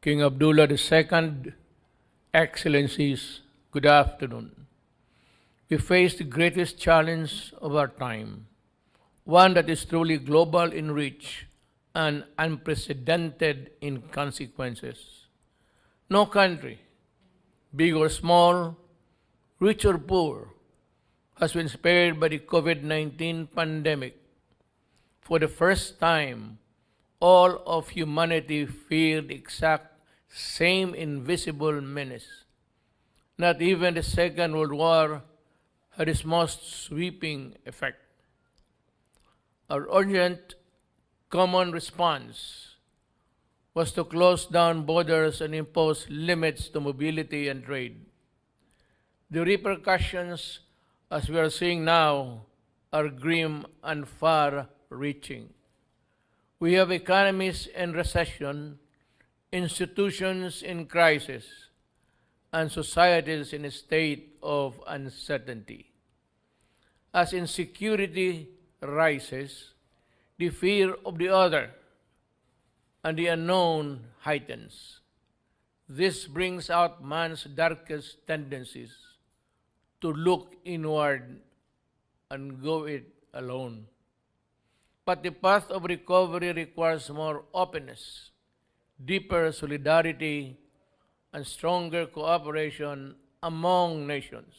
King Abdullah II, Excellencies, good afternoon. We face the greatest challenge of our time, one that is truly global in reach and unprecedented in consequences. No country, big or small, rich or poor, has been spared by the COVID-19 pandemic. For the first time, all of humanity feared the exact same invisible menace. Not even the Second World War had its most sweeping effect. Our urgent common response was to close down borders and impose limits to mobility and trade. The repercussions, as we are seeing now, are grim and far reaching. We have economies in recession, institutions in crisis, and societies in a state of uncertainty. As insecurity rises, the fear of the other and the unknown heightens. This brings out man's darkest tendencies to look inward and go it alone. But the path of recovery requires more openness, deeper solidarity, and stronger cooperation among nations.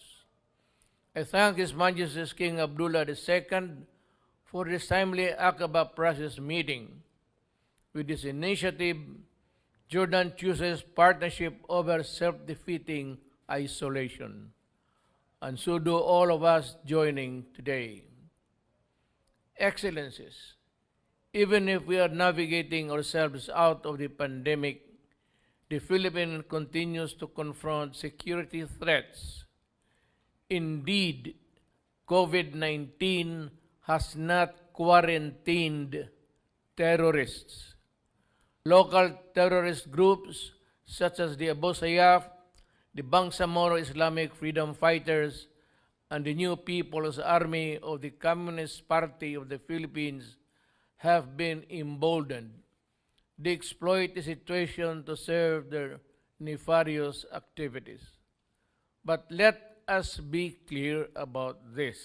I thank His Majesty King Abdullah II for this timely Aqaba process meeting. With this initiative, Jordan chooses partnership over self-defeating isolation. And so do all of us joining today. Excellencies, even if we are navigating ourselves out of the pandemic, the Philippines continues to confront security threats. Indeed, COVID-19 has not quarantined terrorists. Local terrorist groups such as the Abu Sayyaf, the Bangsamoro Islamic Freedom Fighters, and the New People's Army of the Communist Party of the Philippines have been emboldened. They exploit the situation to serve their nefarious activities. But let us be clear about this.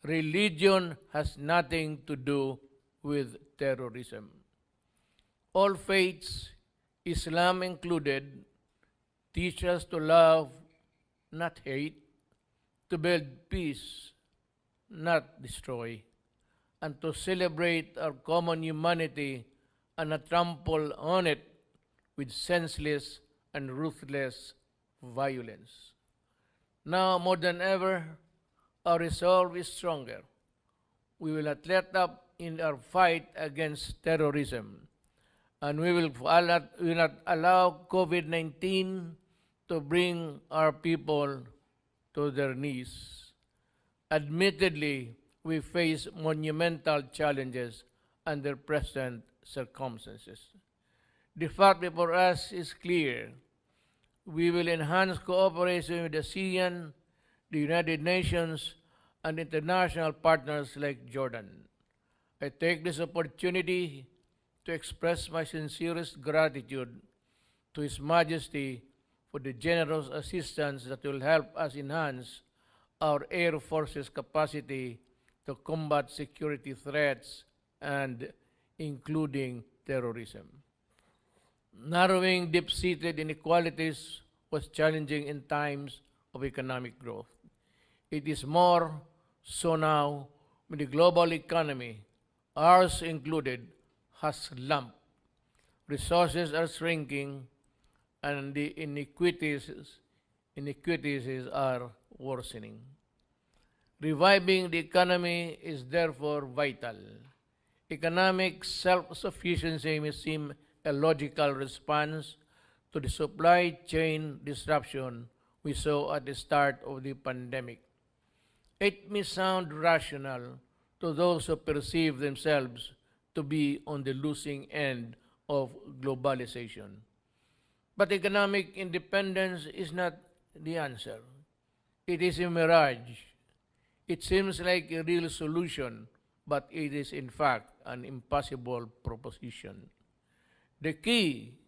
Religion has nothing to do with terrorism. All faiths, Islam included, teach us to love, not hate, to build peace, not destroy, and to celebrate our common humanity and not trample on it with senseless and ruthless violence. Now more than ever, our resolve is stronger. We will not let up in our fight against terrorism, and we will not allow COVID-19 to bring our people to their knees. Admittedly, we face monumental challenges under present circumstances. The fact before us is clear. We will enhance cooperation with the ASEAN, the United Nations, and international partners like Jordan. I take this opportunity to express my sincerest gratitude to His Majesty for the generous assistance that will help us enhance our Air Force's capacity to combat security threats and including terrorism. Narrowing deep-seated inequalities was challenging in times of economic growth. It is more so now when the global economy, ours included, has slumped. Resources are shrinking and the inequities are worsening. Reviving the economy is therefore vital. Economic self-sufficiency may seem a logical response to the supply chain disruption we saw at the start of the pandemic. It may sound rational to those who perceive themselves to be on the losing end of globalization. But economic independence is not the answer. It is a mirage. It seems like a real solution, but it is in fact an impossible proposition. The key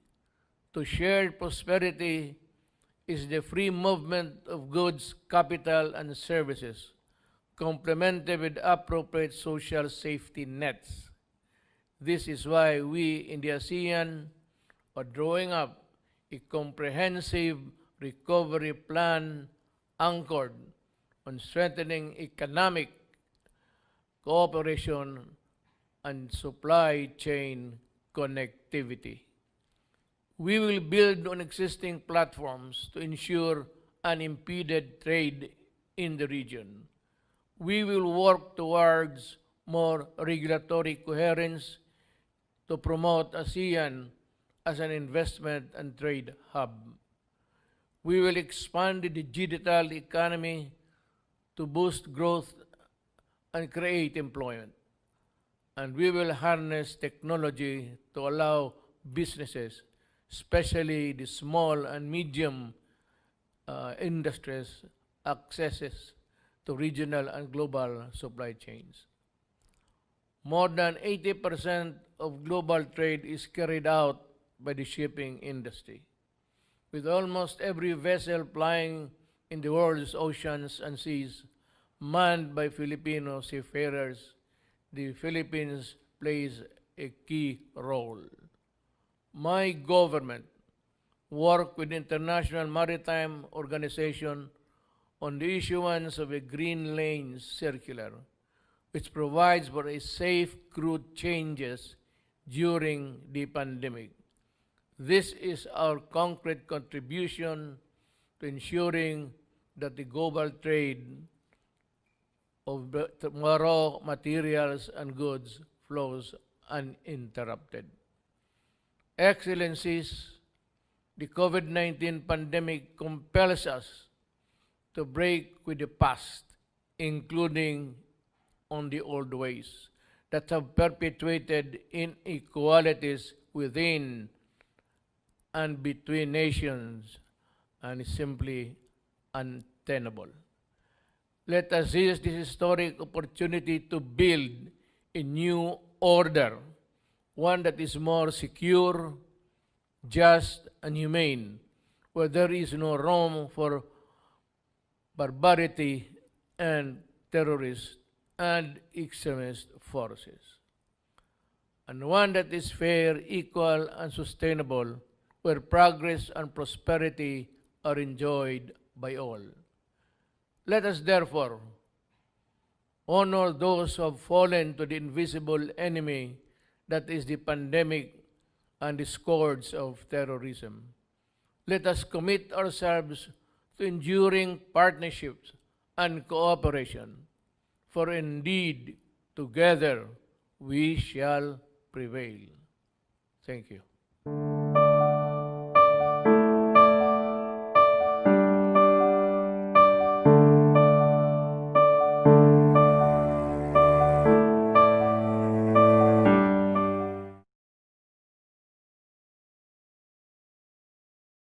to shared prosperity is the free movement of goods, capital, and services, complemented with appropriate social safety nets. This is why we in the ASEAN are drawing up a comprehensive recovery plan anchored on strengthening economic cooperation and supply chain connectivity. We will build on existing platforms to ensure unimpeded trade in the region. We will work towards more regulatory coherence to promote ASEAN as an investment and trade hub. We will expand the digital economy to boost growth and create employment. And we will harness technology to allow businesses, especially the small and medium industries, accesses to regional and global supply chains. More than 80% of global trade is carried out by the shipping industry, with almost every vessel plying in the world's oceans and seas manned by Filipino seafarers. The Philippines plays a key role. My government worked with the International Maritime Organization on the issuance of a Green Lanes Circular, which provides for a safe crude changes during the pandemic. This is our concrete contribution to ensuring that the global trade of raw materials and goods flows uninterrupted. Excellencies, the COVID-19 pandemic compels us to break with the past, including on the old ways that have perpetuated inequalities within and between nations and is simply untenable. Let us seize this historic opportunity to build a new order, one that is more secure, just, and humane, where there is no room for barbarity and terrorist and extremist forces, and one that is fair, equal, and sustainable, where progress and prosperity are enjoyed by all. Let us therefore honor those who have fallen to the invisible enemy that is the pandemic and the scourge of terrorism. Let us commit ourselves to enduring partnerships and cooperation, for indeed together we shall prevail. Thank you.